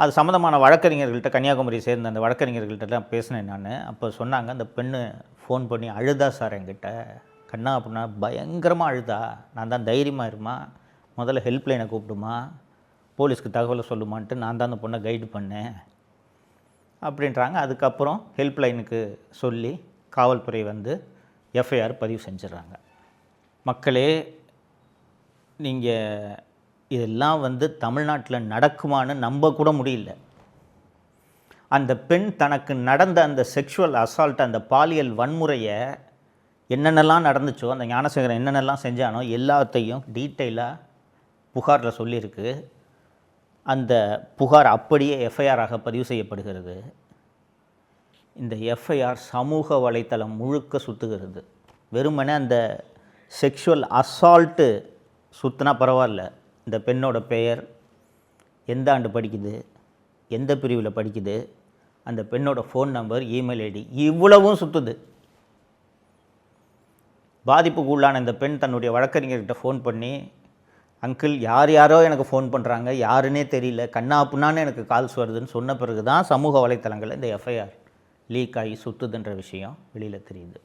அது சம்மந்தமான வழக்கறிஞர்கள்ட்ட கன்னியாகுமரியை சேர்ந்த அந்த வழக்கறிஞர்கள்ட்டலாம் பேசினேன் நான். அப்போ சொன்னாங்க, அந்த பெண்ணு ஃபோன் பண்ணி அழுதா சார் என்கிட்ட. கண்ணா அப்படின்னா பயங்கரமாக அழுதா. நான் தான் தைரியமாக இருமா, முதல்ல ஹெல்ப்லைனை கூப்பிடுமா, போலீஸ்க்கு தகவலை சொல்லுமான்ட்டு நான் தான் அந்த பொண்ணை கைடு பண்ணேன் அப்படின்றாங்க. அதுக்கப்புறம் ஹெல்ப்லைனுக்கு சொல்லி காவல்துறை வந்து எஃப்ஐஆர் பதிவு செஞ்சிடறாங்க. மக்களே, நீங்கள் இதெல்லாம் வந்து தமிழ்நாட்டில் நடக்குமான்னு நம்ப கூட முடியல. அந்த பெண் தனக்கு நடந்த அந்த செக்ஷுவல் அசால்ட், அந்த பாலியல் வன்முறையை என்னென்னலாம் நடந்துச்சோ, அந்த ஞானசேகரன் என்னென்னலாம் செஞ்சானோ எல்லாத்தையும் டீட்டெயிலாக புகாரில் சொல்லியிருக்கு. அந்த புகார் அப்படியே எஃப்ஐஆராக பதிவு செய்யப்படுகிறது. இந்த எஃப்ஐஆர் சமூக வலைத்தளம் முழுக்க சுற்றுகிறது. வெறுமனே அந்த செக்ஷுவல் அசால்ட்டு சுற்றினா பரவாயில்ல, இந்த பெண்ணோட பெயர், எந்த ஆண்டு படிக்குது, எந்த பிரிவில் படிக்குது, அந்த பெண்ணோட ஃபோன் நம்பர், இமெயில் ஐடி, இவ்வளவும் சுற்றுது. பாதிப்புக்கு உள்ளான இந்த பெண் தன்னுடைய வழக்கறிஞர்கிட்ட ஃபோன் பண்ணி, அங்கிள் யாரோ எனக்கு ஃபோன் பண்ணுறாங்க, யாருன்னே தெரியல, கண்ணா புண்ணான்னு எனக்கு கால்ஸ் வருதுன்னு சொன்ன பிறகு தான் சமூக வலைத்தளங்களில் இந்த எஃப்ஐஆர் லீக் ஆகி சுற்றுதுன்ற விஷயம் வெளியில் தெரியுது.